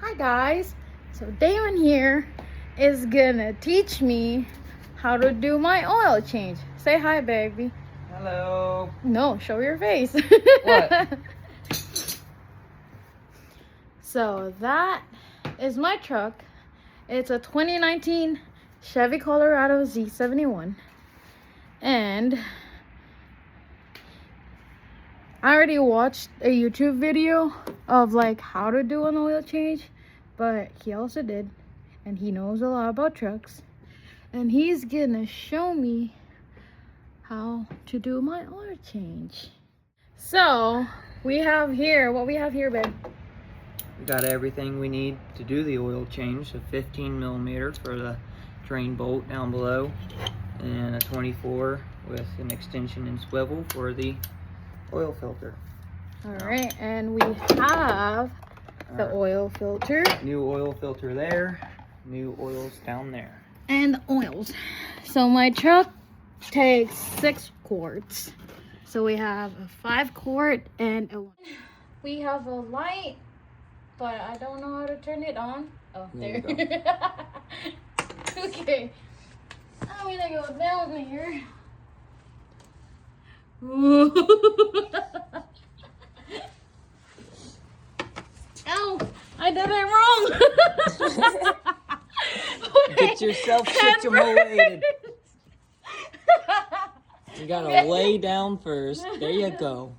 Hi guys, so Damon here is gonna teach me how to do my oil change. Say hi, baby. Hello. No, show your face. What? So that is my truck. It's a 2019 Chevy Colorado Z71, and I already watched a YouTube video of like how to do an oil change, but he also did, and he knows a lot about trucks, and he's gonna show me how to do my oil change. So we have here, what we have here, babe? We got everything we need to do the oil change. A 15 millimeter for the drain bolt down below, and a 24 with an extension and swivel for the oil filter. All right, and we have the oil filter. New oil filter there, new oils down there. And the oils. So my truck takes 6 quarts. So we have a 5 quart and a 1. We have a light, but I don't know how to turn it on. Oh, there. Okay. I'm gonna go down here. Ow! I did it wrong! Get yourself situated. You gotta lay down first. There you go.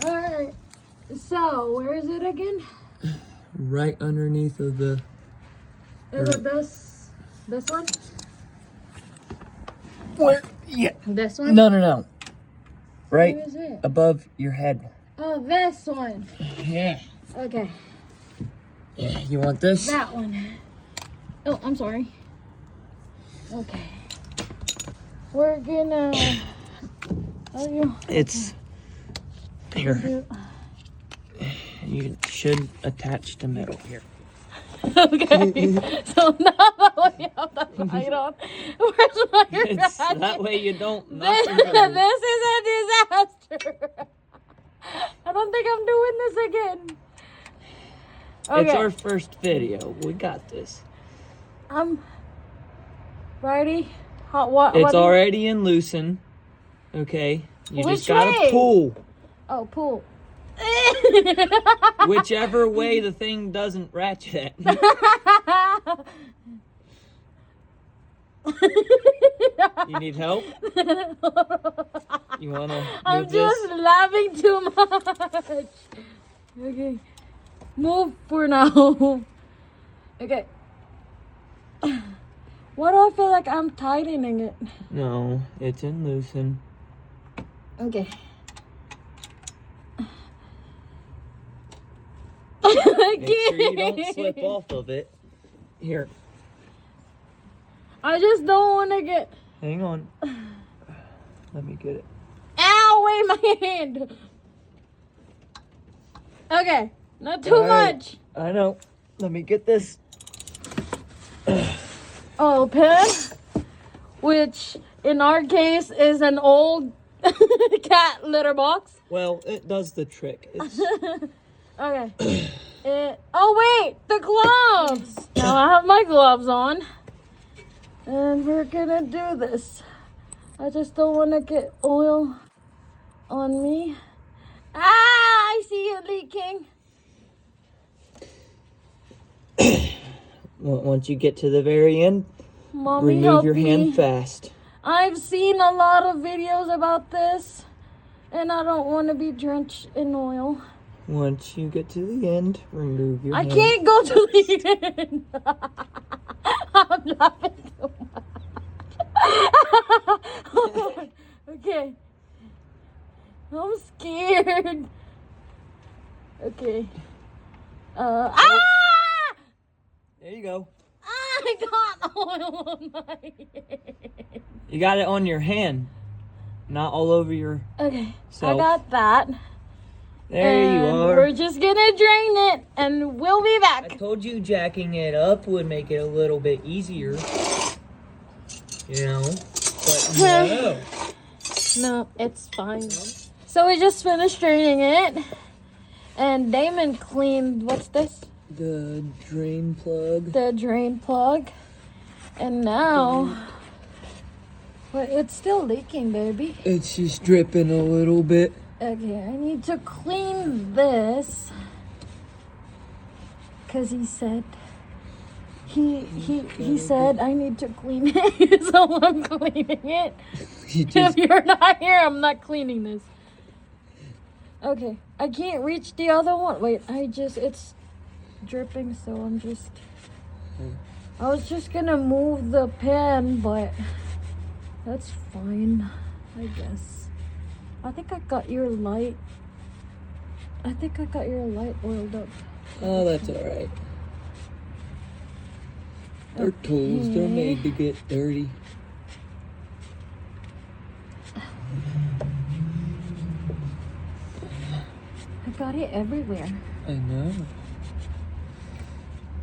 Alright. So, where is it again? Right underneath of the... Is it this one? Where? Yeah. This one? No. Right Where is it? above your head. Oh, this one. Yeah. Okay. Yeah, you want this? That one. Oh, I'm sorry. Okay. We're gonna... It's... Here. You should attach the middle here. Okay. So now that we have the light on, where's my It's ratchet? that way you don't This, knock them this is a disaster. I don't think I'm doing this again. Okay. It's our first video. We got this. Ready? What? It's already in loosen. Okay. You Which just gotta way? pull. Oh, pull. Whichever way the thing doesn't ratchet. You need help? You wanna I'm move just this? laughing too much. Okay. Move for now. Okay. Why do I feel like I'm tightening it? No, it's in loosen. Okay. Make sure you don't slip off of it. Here, I just don't want to get... hang on. Let me get it. Ow, wait, my hand. Okay, not too much. I know. Let me get this. Oh, pen, which in our case is an old cat litter box. Well, it does the trick. It's... Okay. Oh wait, the gloves. Now I have my gloves on, and we're gonna do this. I just don't want to get oil on me. Ah, I see it leaking. Once you get to the very end, Mommy, remove help your me. hand fast. I've seen a lot of videos about this, and I don't want to be drenched in oil. Once you get to the end, remove your I hand. can't go to the end. I'm laughing too much. Okay. I'm scared. Okay. Ah! There you go. I got oil on my hand. You got it on your hand, not all over your... Okay, self. I got that. There you are. We're just gonna drain it, and we'll be I back. told you jacking it up would make it a little bit easier. You know? But no. No, it's fine. So we just finished draining it. And Damon cleaned, what's this? The drain plug. The drain plug. And now, but it's still leaking, baby. It's just dripping a little bit. Okay, I need to clean this. Because he said, he said I need to clean it, so I'm cleaning it. If you're not here, I'm not cleaning this. Okay, I can't reach the other one. Wait, it's dripping, so I'm just... I was just gonna move the pan, but that's fine, I guess. I think I got your light oiled up. Oh, that's alright. They're tools, they're made to get dirty. I got it everywhere. I know.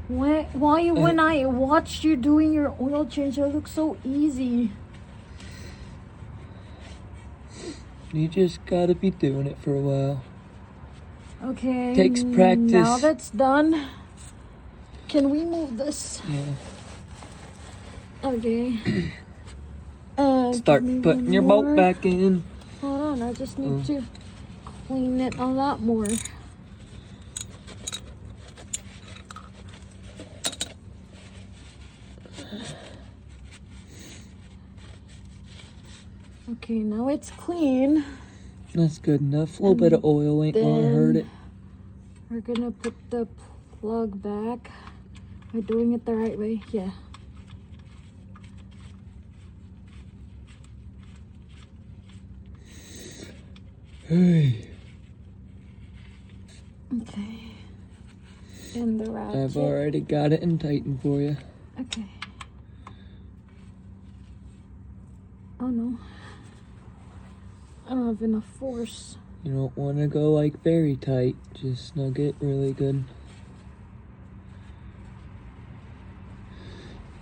When I watched you doing your oil change, it looked so easy. You just gotta be doing it for a while. Okay. Takes practice. Now that's done. Can we move this? Yeah. Okay. Start putting your bolt back in. Hold on, I just need to clean it a lot more. Okay, now it's clean. That's good enough. A little bit of oil ain't gonna hurt it. We're gonna put the plug back. Am I doing it the right way? Yeah. Hey. Okay. And the ratchet. I've already got it in tighten for you. Okay. Oh no. I don't have enough force. You don't want to go like very tight. Just snug it really good.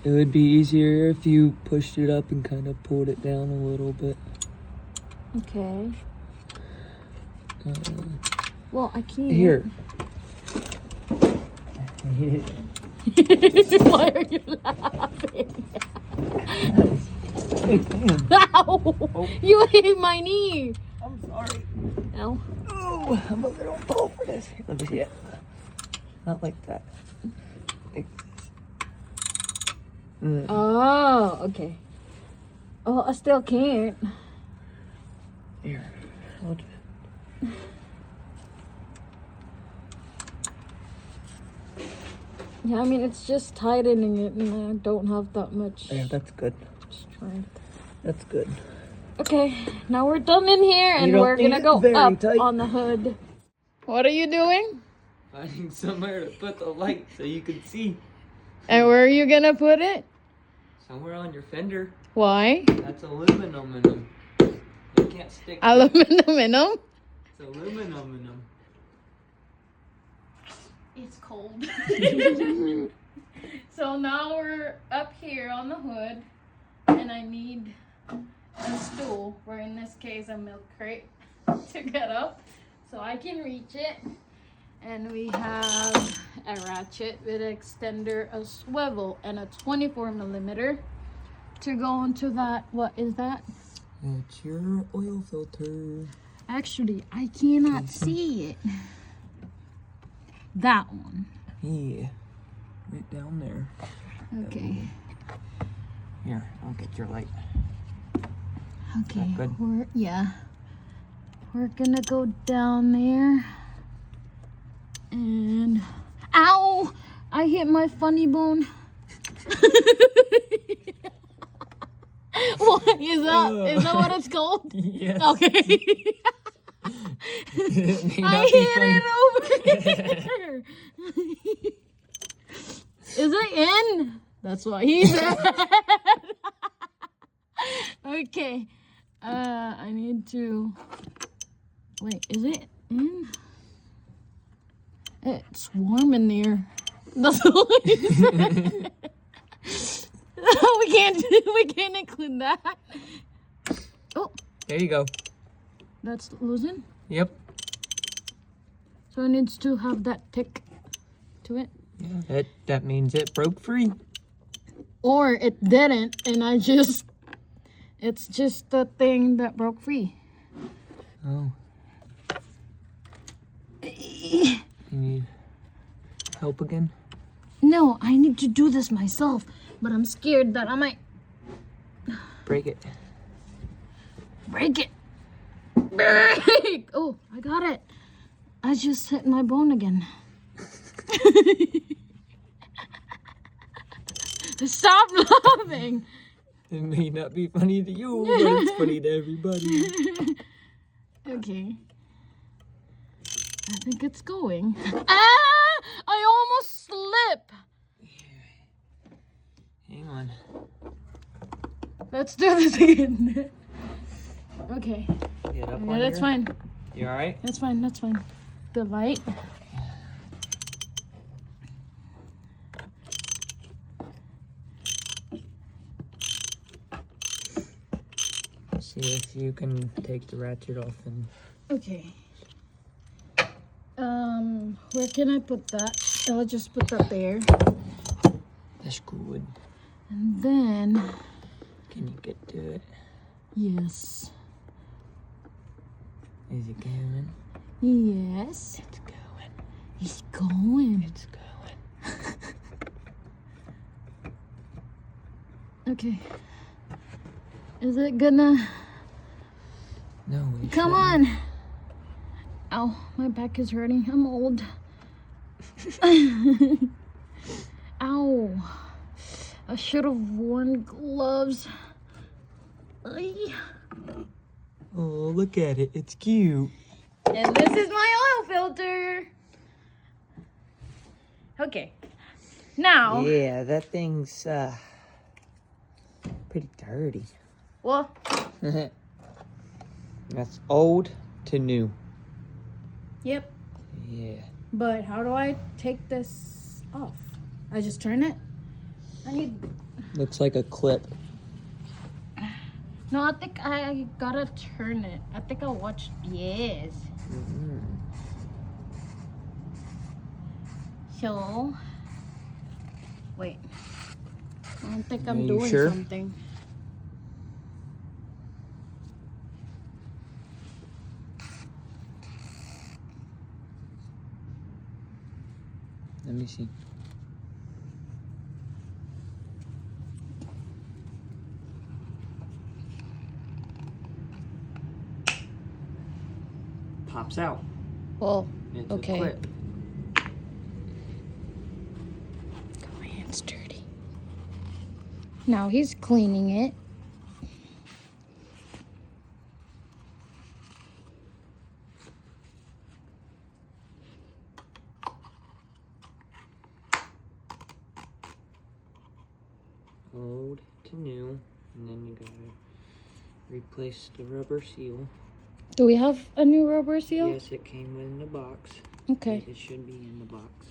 It would be easier if you pushed it up and kind of pulled it down a little bit. Okay. Well, I can't. Here. Why are you laughing? Ow! You hit my knee. I'm sorry. Ow. Oh, I'm a little tall for this. Let me see it. Not like that. Like this. Oh, okay. Oh, I still can't. Here. I'll do it. Yeah, I mean, it's just tightening it, and I don't have that much Yeah, that's good. strength. That's good. Okay, now we're done in here, and we're gonna go up on the hood. What are you doing? Finding somewhere to put the light so you can see. And where are you gonna put it? Somewhere on your fender. Why? That's aluminum. You can't stick. Aluminum. It's aluminum. It's cold. So now we're up here on the hood, and I need a stool, or in this case a milk crate, to get up so I can reach it. And we have a ratchet with an extender, a swivel, and a 24mm to go into that. What is that? It's your oil filter. Actually, I cannot see it. That one. Yeah. Right down there. Okay. Here, I'll get your light. Okay. Good. We're gonna go down there. And ow! I hit my funny bone. What is that? Is that what it's called? Yes. Okay. I hit it over here. Is it in? That's what he said. Okay. I need to. Wait, is it in? It's warm in there. That's what he said. We can't include that. Oh. There you go. That's losing? Yep. So it needs to have that tick to it. Yeah, that means it broke free. Or it didn't, and it's just the thing that broke free. Oh. You need help again? No, I need to do this myself, but I'm scared that I might break it. Break it. Break! Oh, I got it. I just hit my bone again. Stop laughing. It may not be funny to you, but it's funny to everybody. Okay. I think it's going. Ah! I almost slipped. Hang on. Let's do this again. Okay. Get up Yeah, on that's here. fine. You alright? That's fine. That's fine. The light. See if you can take the ratchet off and... Okay. Where can I put that? I'll just put that there. That's good. And then... Can you get to it? Yes. Is it going? Yes. It's going. It's going. It's going. Okay. Is it gonna... No, it Come on. Ow, my back is hurting. I'm old. Ow. I should have worn gloves. Ay. Oh, look at it. It's cute. And this is my oil filter. Okay. Now. Yeah, that thing's pretty dirty. Well, That's old to new. yep. Yeah. But how do I take this off? I just turn it? I need... Looks like a clip. No, I think I gotta turn it. I think I watched... Yes. Mm-hmm. So... Wait. I don't think I'm Are you doing sure? something. Let me see. Pops out. Well, It's okay. a clip. Got my hands dirty. Now he's cleaning it. Old to new. And then you gotta replace the rubber seal. Do we have a new rubber seal? Yes, it came in the box. Okay. It should be in the box.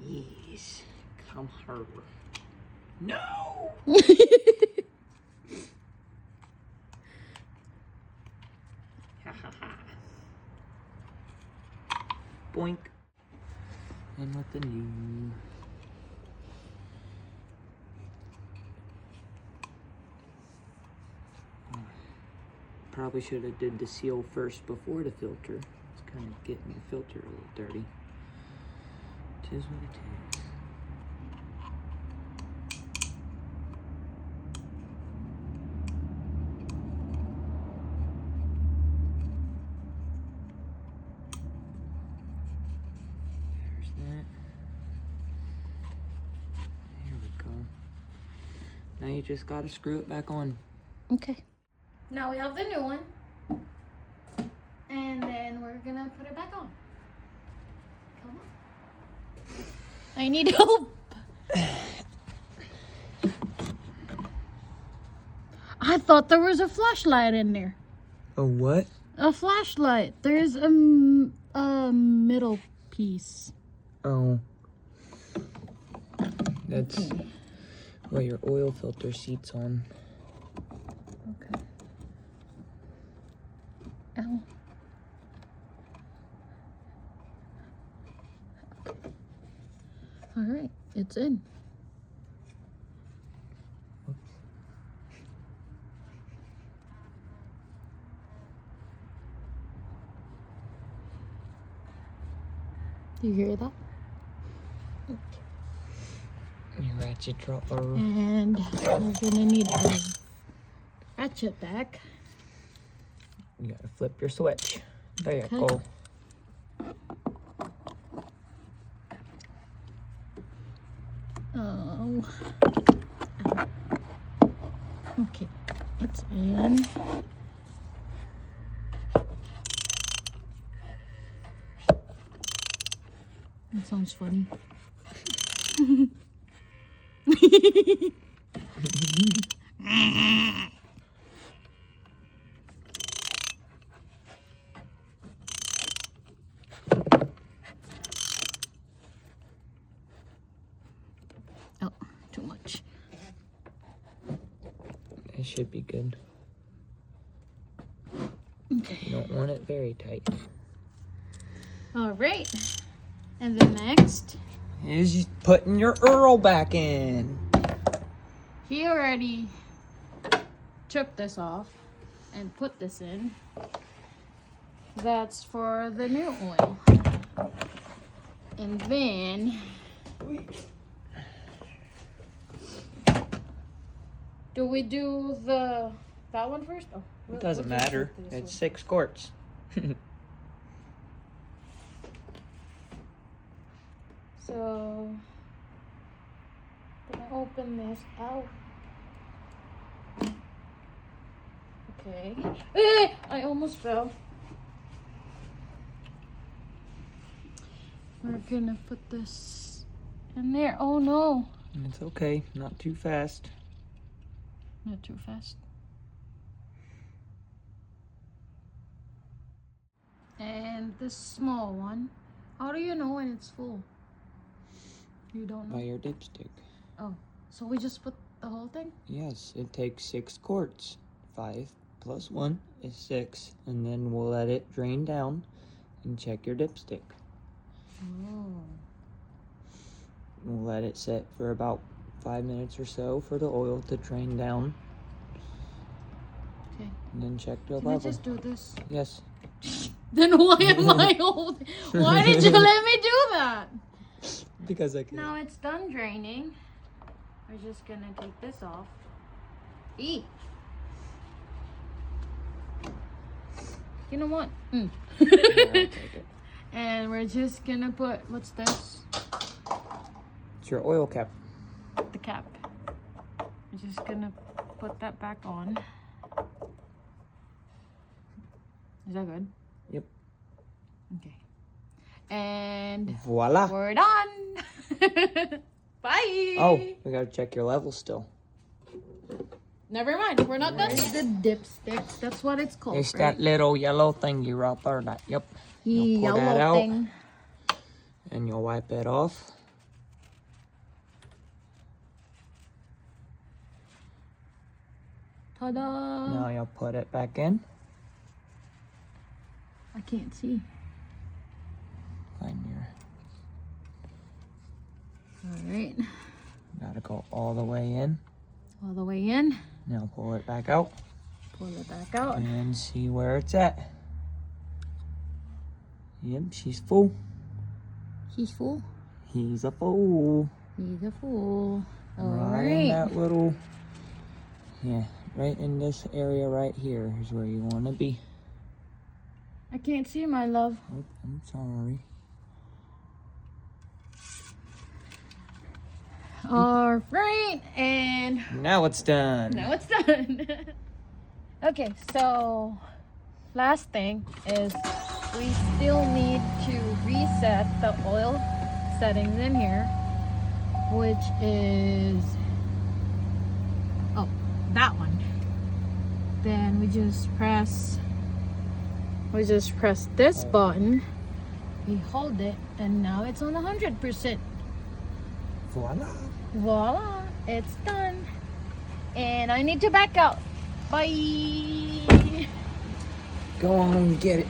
Yes. Come here. No! Ha ha ha. Boink. And with the new. Probably should have did the seal first before the filter. It's kind of getting the filter a little dirty. Tis what it is. There's that. There we go. Now you just gotta screw it back on. Okay. Now we have the new one. And then we're gonna put it back on. Come on. I need help. I thought there was a flashlight in there. A what? A flashlight. There's a middle piece. Oh. That's what your oil filter seat's on. Okay. Ow. All right, it's in. Do you hear that? Your ratchet dropper. And we're gonna need the ratchet back. You gotta flip your switch. There you Okay. go. Oh. Okay, it's in. That sounds funny. Oh, too much. It should be good. Okay. You don't want it very tight. All right. And then next, Is you putting your Earl back in. he already took this off and put this in. That's for the new oil. And then do we do that one first? Oh, It doesn't we'll just matter. do this It's one. 6 quarts. So gonna open this out. Okay. I almost fell. We're gonna put this in there. Oh no. It's okay. Not too fast. Not too fast. And this small one. How do you know when it's full? You don't By know? your dipstick. Oh, so we just put the whole thing? Yes, it takes 6 quarts. 5 plus 1 is 6. And then we'll let it drain down and check your dipstick. Oh. We'll let it sit for about 5 minutes or so for the oil to drain down. Okay. And then check the Can I level. just do this? Yes. Then why am I holding? Why did you let me do that? Because I can. Now it's done draining. We're just gonna take this off. Eat. You know what? Yeah, I'll take it. And we're just gonna put, what's this? It's your oil cap. The cap. We're just gonna put that back on. Is that good? Yep. Okay. And Voila. we're done. Bye. Oh, we gotta check your level still. Never mind. We're not done. The dipstick. That's what it's called. It's right? that little yellow thingy right there. That, yep. You'll pull that Yellow out. thing. And you'll wipe it off. Ta-da. Now you'll put it back in. I can't see. Find your. All right. Gotta go all the way in. All the way in. Now pull it back out Pull it back out. and see where it's at. Yep, she's full. He's full. He's a fool. He's a fool. All Right in right. that little. Yeah, right in this area right here is where you want to be. I can't see, my love. Oh, I'm sorry. All right, and Now it's done. now it's done. Okay, so last thing is we still need to reset the oil settings in here, which is, oh, that one. Then we just press this button, we hold it, and now it's on 100%. Voila. Voila, it's done. And I need to back out. Bye. Go on and get it.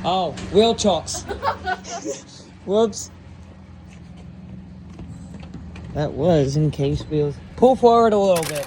Oh, wheel chocks. Whoops. That was in case wheels. Pull forward a little bit.